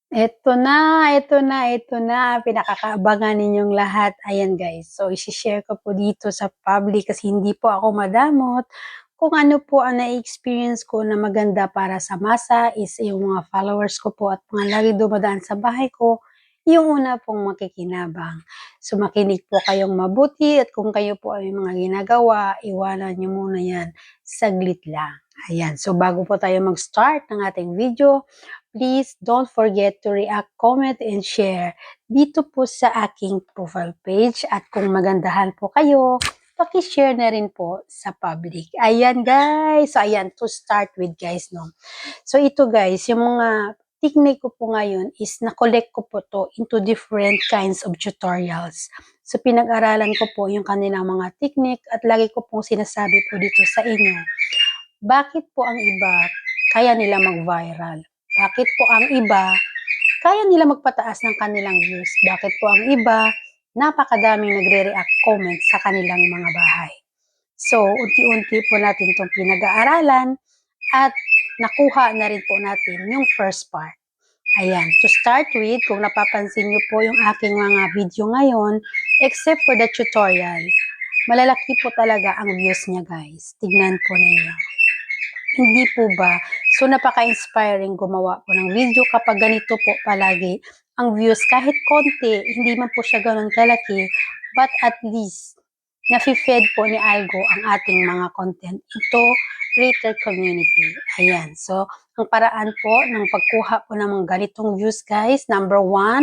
Ito na, pinakakaabangan ninyong lahat. Ayan guys, so isi-share ko po dito sa public kasi hindi po ako madamot. Kung ano po ang na-experience ko na maganda para sa masa is yung mga followers ko po at mga lagi dumadaan sa bahay ko, yung una pong makikinabang. So makinig po kayong mabuti at kung kayo po ay mga ginagawa, iwanan nyo muna yan. Saglit lang. Ayan, so bago po tayo mag-start ng ating video, please don't forget to react, comment, and share dito po sa aking profile page. At kung magandahan po kayo, paki-share na rin po sa public. Ayan guys. So ayan, to start with guys, no. So ito guys, yung mga technique ko po ngayon is na-collect ko po to into different kinds of tutorials. So pinag-aralan ko po yung kanilang mga technique at lagi ko pong sinasabi po dito sa inyo, bakit po ang iba kaya nila mag-viral? Bakit po ang iba kaya nila magpataas ng kanilang views? Bakit po ang iba napakadaming nagre-react comment sa kanilang mga bahay? So, unti-unti po natin itong pinag-aaralan at nakuha na rin po natin yung first part. Ayan, to start with, kung napapansin nyo po yung aking mga video ngayon, except for the tutorial, malalaki po talaga ang views niya guys. Tignan po ninyo. Hindi po ba? So, napaka-inspiring gumawa po ng video kapag ganito po palagi ang views. Kahit konti, hindi man po siya ganun kalaki, but at least, nafi-fed po ni Algo ang ating mga content. Ito, greater community. Ayan. So, ang paraan po ng pagkuha po ng mga ganitong views, guys, number 1,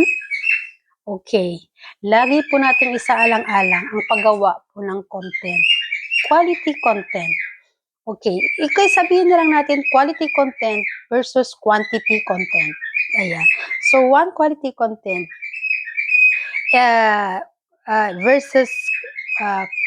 okay. Lagi po natin isaalang-alang ang paggawa po ng content. Quality content. Okay, ikay sabihin na lang natin quality content versus quantity content. Ayan. So, one quality content versus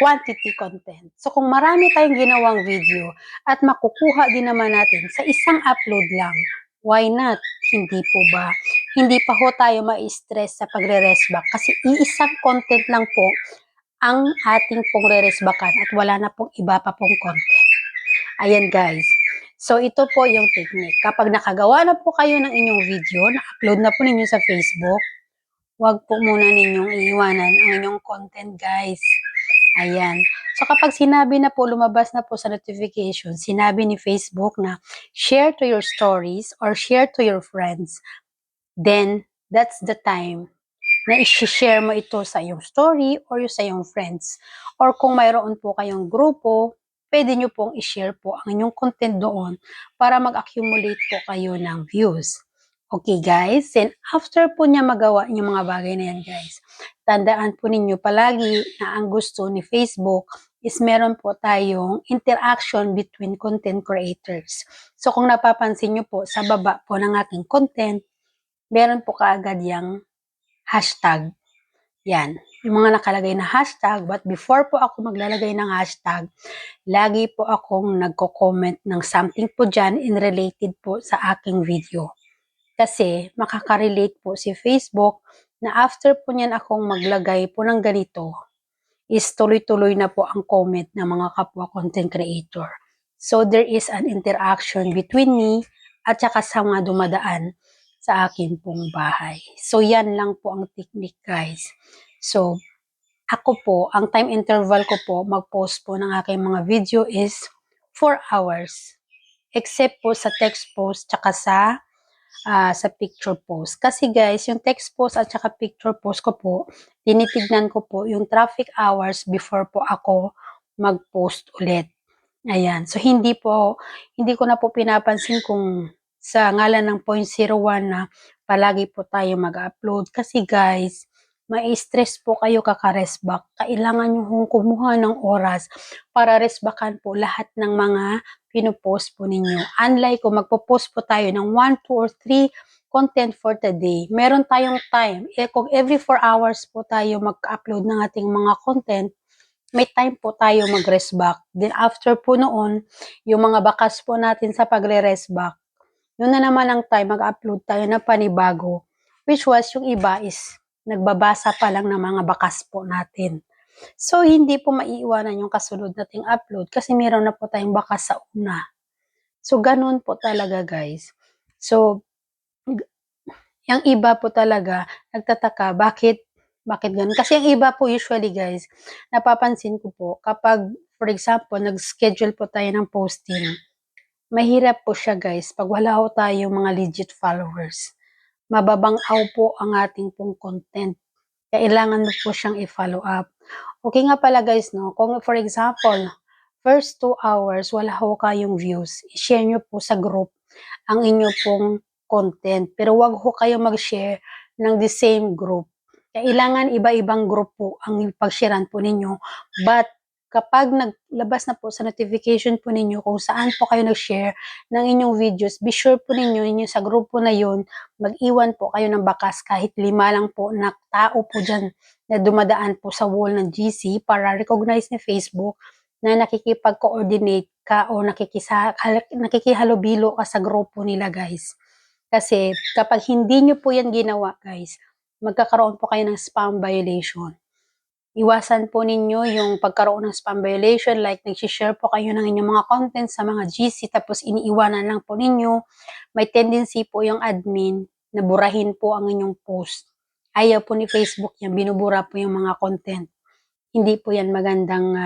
quantity content. So, kung marami tayong ginawang video at makukuha din naman natin sa isang upload lang, why not? Hindi po ba? Hindi pa ho tayo ma-stress sa pagre-resback kasi iisang content lang po ang ating pong re-resbackan at wala na pong iba pa pong content. Ayan guys. So ito po yung technique. Kapag nakagawa na po kayo ng inyong video, na-upload na po ninyo sa Facebook, huwag po muna ninyong iiwanan ang inyong content guys. Ayan. So kapag sinabi na po, lumabas na po sa notification, sinabi ni Facebook na share to your stories or share to your friends, then that's the time na i-share mo ito sa iyong story or sa iyong friends. Or kung mayroon po kayong grupo, pwede nyo pong i-share po ang inyong content doon para mag-accumulate po kayo ng views. Okay guys, and after po niya magawa yung mga bagay na yan guys, tandaan po ninyo palagi na ang gusto ni Facebook is meron po tayong interaction between content creators. So kung napapansin nyo po sa baba po ng aking content, meron po kaagad yung hashtag. Yan. Yung mga nakalagay na hashtag. But before po ako maglalagay ng hashtag, lagi po akong nagko-comment ng something po dyan in related po sa aking video. Kasi makaka-relate po si Facebook na after po niyan akong maglagay po ng ganito, is tuloy-tuloy na po ang comment ng mga kapwa content creator. So there is an interaction between me at saka sa mga dumadaan sa akin pong bahay. So yan lang po ang technique guys. So ako po, ang time interval ko po mag-post po ng aking mga video is 4 hours. Except po sa text post tsaka sa picture post. Kasi guys, yung text post at saka picture post ko po, tinitignan ko po yung traffic hours before po ako mag-post ulit. Ayan. So, hindi ko na po pinapansin kung sa ngalan ng 0.01 na palagi po tayo mag-upload. Kasi guys, may stress po kayo kaka-resback. Kailangan nyo hong kumuha ng oras para resbackan po lahat ng mga pinupost po ninyo. Unlike kung magpo-post po tayo ng 1, 2, or 3 content for the day, meron tayong time. Kung every 4 hours po tayo mag-upload ng ating mga content, may time po tayo mag-rest back. Then after po noon, yung mga bakas po natin sa pagre-rest back, yun na naman ang time mag-upload tayo na panibago. Which was yung iba is nagbabasa pa lang ng mga bakas po natin. So, hindi po maiiwanan yung kasunod nating upload kasi meron na po tayong bakas sa una. So, ganun po talaga guys. So, Yung iba po talaga nagtataka bakit gano'n. Kasi ang iba po usually guys, napapansin ko po kapag for example, nag-schedule po tayo ng posting, mahirap po siya guys 'pag wala ho tayong mga legit followers. Mababang-aw po ang ating pong content. Kailangan mo po siyang i-follow up. Okay nga pala guys 'no, kung for example, first 2 hours wala ho kayong views, i-share niyo po sa group ang inyo pong content. Pero wag ho kayong mag-share ng the same group. Kailangan iba-ibang group po ang pag-sharean po ninyo. But kapag naglabas na po sa notification po ninyo kung saan po kayo nag-share ng inyong videos, be sure po ninyo sa grupo na yon, mag-iwan po kayo ng bakas kahit 5 lang po na tao po dyan na dumadaan po sa wall ng GC para recognize ni Facebook na nakikipag-coordinate ka o nakikihalubilo ka sa grupo nila guys. Kasi kapag hindi nyo po yan ginawa guys, magkakaroon po kayo ng spam violation. Iwasan po ninyo yung pagkaroon ng spam violation, like nag-share po kayo ng inyong mga content sa mga GC tapos iniiwanan lang po ninyo. May tendency po yung admin na burahin po ang inyong post. Ayaw po ni Facebook yan, binubura po yung mga content. Hindi po yan magandang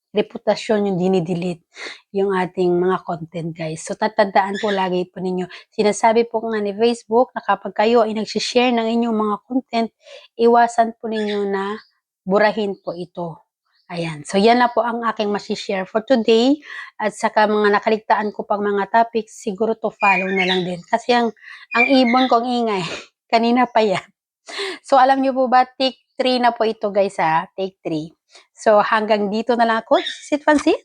reputasyon yung dinidelete yung ating mga content guys. So tatandaan po lagi po ninyo, sinasabi po nga ni Facebook na kapag kayo ay nagsishare ng inyong mga content, iwasan po ninyo na burahin po ito. Ayan. So yan na po ang aking masishare for today. At saka mga nakaligtaan ko pang mga topics, siguro to follow na lang din. Kasi ang ibon kong ingay, kanina pa yan. So alam nyo po ba, take 3 na po ito guys ha, take 3. So hanggang dito na lang ako, sit fancy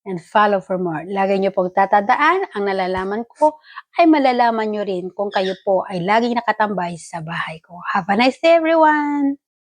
and follow for more. Lagi nyo pong tatandaan, ang nalalaman ko ay malalaman nyo rin kung kayo po ay laging nakatambay sa bahay ko. Have a nice day everyone!